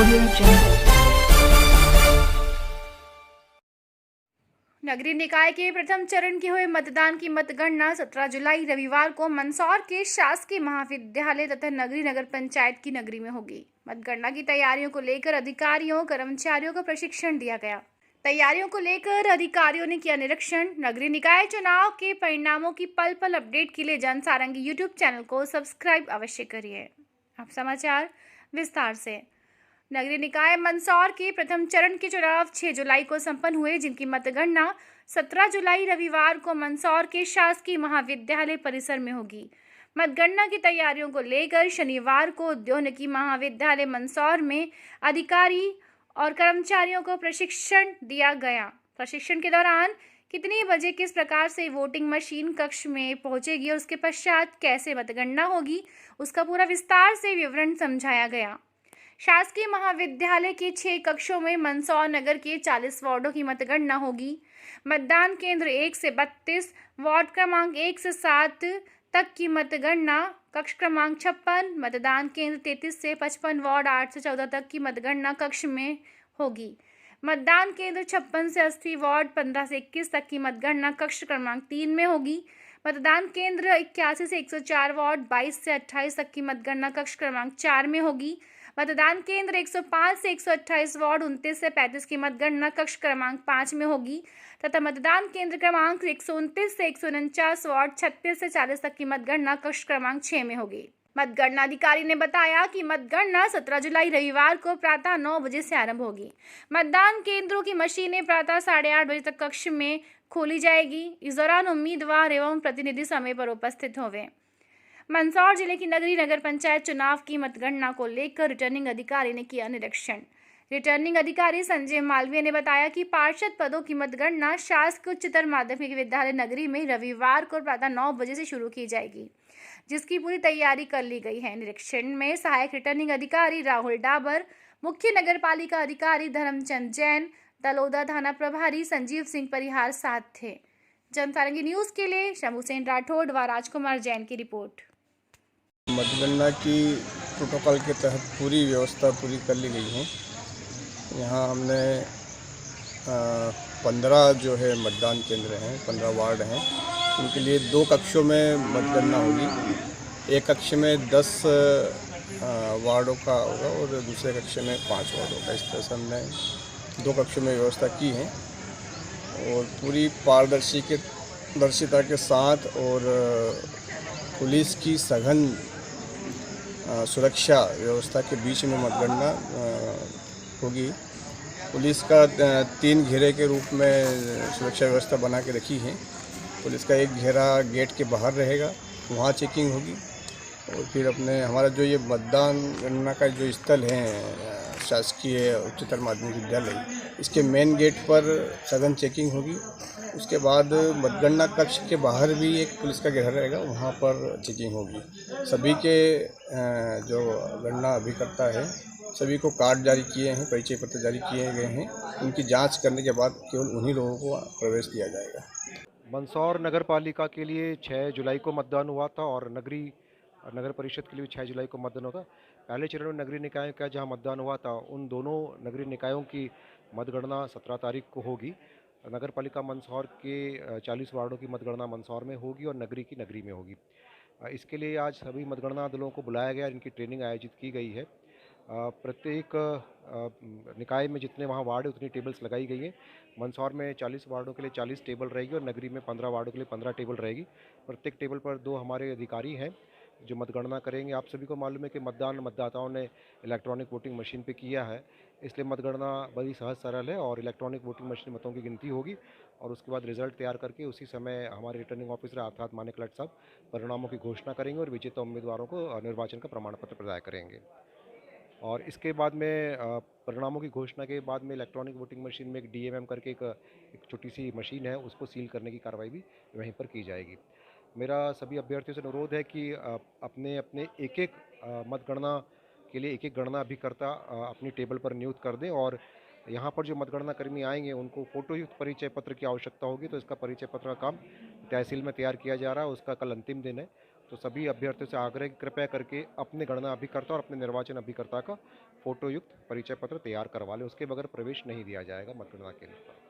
Audio Jungle. नगरीय निकाय के प्रथम चरण के हुए मतदान की मतगणना 17 जुलाई रविवार को मंदसौर के शासकीय महाविद्यालय तथा नगरी नगर पंचायत की नगरी में होगी। मतगणना की तैयारियों को लेकर अधिकारियों कर्मचारियों को प्रशिक्षण दिया गया। तैयारियों को लेकर अधिकारियों ने किया निरीक्षण। नगरीय निकाय चुनाव के परिणामों की पल पल अपडेट के लिए जनसारंगी यूट्यूब चैनल को सब्सक्राइब अवश्य करिए। अब समाचार विस्तार से। नगरीय निकाय मंदसौर के प्रथम चरण के चुनाव 6 जुलाई को संपन्न हुए, जिनकी मतगणना 17 जुलाई रविवार को मंदसौर के शासकीय महाविद्यालय परिसर में होगी। मतगणना की तैयारियों को लेकर शनिवार को उद्यानिकी महाविद्यालय मंदसौर में अधिकारी और कर्मचारियों को प्रशिक्षण दिया गया। प्रशिक्षण के दौरान कितनी बजे किस प्रकार से वोटिंग मशीन कक्ष में पहुंचेगी और उसके पश्चात कैसे मतगणना होगी, उसका पूरा विस्तार से विवरण समझाया गया। शासकीय महाविद्यालय के 6 कक्षों में मंदसौर नगर के 40 वार्डों की मतगणना होगी। मतदान केंद्र 1 से 32, वार्ड क्रमांक 1 से 7 तक की मतगणना, कक्ष क्रमांक 56, मतदान केंद्र 33 से 55, वार्ड 8 से 14 तक की मतगणना कक्ष में होगी। मतदान केंद्र 56 से 80, वार्ड 15 से 21 तक की मतगणना कक्ष क्रमांक 3 में होगी। मतदान केंद्र 81 से 104, वार्ड 22 से 28 तक की मतगणना कक्ष क्रमांक 4 में होगी। मतदान केंद्र 105 से 128, वार्ड 29 से 35 की मतगणना कक्ष क्रमांक 5 में होगी तथा मतदान केंद्र क्रमांक 129 से 149, वार्ड 36 से 40 तक की मतगणना कक्ष क्रमांक 6 में होगी। मतगणना अधिकारी ने बताया कि मतगणना 17 जुलाई रविवार को प्रातः 9 बजे से आरंभ होगी। मतदान केंद्रों की मशीनें प्रातः 8:30 बजे तक कक्ष में खोली जाएगी। इस दौरान उम्मीदवार एवं प्रतिनिधि समय पर उपस्थित होंगे। मंदसौर जिले की नगरी नगर पंचायत चुनाव की मतगणना को लेकर रिटर्निंग अधिकारी ने किया निरीक्षण। रिटर्निंग अधिकारी संजय मालवीय ने बताया कि पार्षद पदों की मतगणना शासकीय उच्चतर माध्यमिक विद्यालय नगरी में रविवार को प्रातः 9 बजे से शुरू की जाएगी, जिसकी पूरी तैयारी कर ली गई है। निरीक्षण में सहायक रिटर्निंग अधिकारी राहुल डाबर, मुख्य नगर पालिका अधिकारी धर्मचंद जैन, तलोदा थाना प्रभारी संजीव सिंह परिहार साथ थे। जनसारंगी न्यूज के लिए शंभू सेन राठौड़ व राजकुमार जैन की रिपोर्ट। मतगणना की प्रोटोकॉल के तहत पूरी व्यवस्था पूरी कर ली गई है। यहाँ हमने 15 जो है मतदान केंद्र हैं, 15 वार्ड हैं, उनके लिए 2 कक्षों में मतगणना होगी। एक कक्ष में 10 वार्डों का होगा और दूसरे कक्ष में 5 वार्डों का। इस तरह से हमने 2 कक्षों में व्यवस्था की है और पूरी पारदर्शिता के साथ और पुलिस की सघन सुरक्षा व्यवस्था के बीच में मतगणना होगी। पुलिस का 3 घेरे के रूप में सुरक्षा व्यवस्था बना के रखी है। पुलिस का एक घेरा गेट के बाहर रहेगा, वहाँ चेकिंग होगी और फिर अपने हमारा जो ये मतदान गणना का जो स्थल है शासकीय उच्चतर माध्यमिक विद्यालय, इसके मेन गेट पर सघन चेकिंग होगी। उसके बाद मतगणना कक्ष के बाहर भी एक पुलिस का घेरा रहेगा, वहाँ पर चेकिंग होगी। सभी के जो गणना अभिकर्ता है सभी को कार्ड जारी किए हैं, परिचय पत्र जारी किए गए हैं। उनकी जांच करने के बाद केवल उन्हीं लोगों को प्रवेश दिया जाएगा। मंदसौर नगर पालिका के लिए 6 जुलाई को मतदान हुआ था और नगर परिषद के लिए 6 जुलाई को मतदान हुआ था। पहले चरण में नगरीय निकाय का जहां मतदान हुआ था, उन दोनों नगरीय निकायों की मतगणना 17 तारीख को होगी। नगर पालिका मंदसौर के 40 वार्डों की मतगणना मंदसौर में होगी और नगरी की नगरी में होगी। इसके लिए आज सभी मतगणना दलों को बुलाया गया, इनकी ट्रेनिंग आयोजित की गई है। प्रत्येक निकाय में जितने वहाँ वार्ड है उतनी टेबल्स लगाई गई हैं। मंदसौर में 40 वार्डों के लिए 40 टेबल रहेगी और नगरी में 15 वार्डों के लिए 15 टेबल रहेगी। प्रत्येक टेबल पर 2 हमारे अधिकारी हैं जो मतगणना करेंगे। आप सभी को मालूम है कि मतदाताओं ने इलेक्ट्रॉनिक वोटिंग मशीन पे किया है, इसलिए मतगणना बड़ी सहज सरल है और इलेक्ट्रॉनिक वोटिंग मशीन मतों की गिनती होगी और उसके बाद रिजल्ट तैयार करके उसी समय हमारे रिटर्निंग ऑफिसर अर्थात मान्य कलेक्टर साहब परिणामों की घोषणा करेंगे और विजेता उम्मीदवारों को निर्वाचन का प्रमाण पत्र प्रदान करेंगे। और इसके बाद में परिणामों की घोषणा के बाद में इलेक्ट्रॉनिक वोटिंग मशीन में एक DMM करके एक छोटी सी मशीन है, उसको सील करने की कार्रवाई भी वहीं पर की जाएगी। मेरा सभी अभ्यर्थियों से अनुरोध है कि अपने अपने एक मतगणना के लिए एक गणना अभिकर्ता अपनी टेबल पर नियुक्त कर दें और यहाँ पर जो मतगणना कर्मी आएंगे उनको फोटोयुक्त परिचय पत्र की आवश्यकता होगी, तो इसका परिचय पत्र का काम तहसील में तैयार किया जा रहा है। उसका कल अंतिम दिन है, तो सभी अभ्यर्थियों से आग्रह है कि कृपया करके अपने गणना अभिकर्ता और अपने निर्वाचन अभिकर्ता का फोटो युक्त परिचय पत्र तैयार करवा लें, उसके बगैर प्रवेश नहीं दिया जाएगा मतगणना केंद्र पर।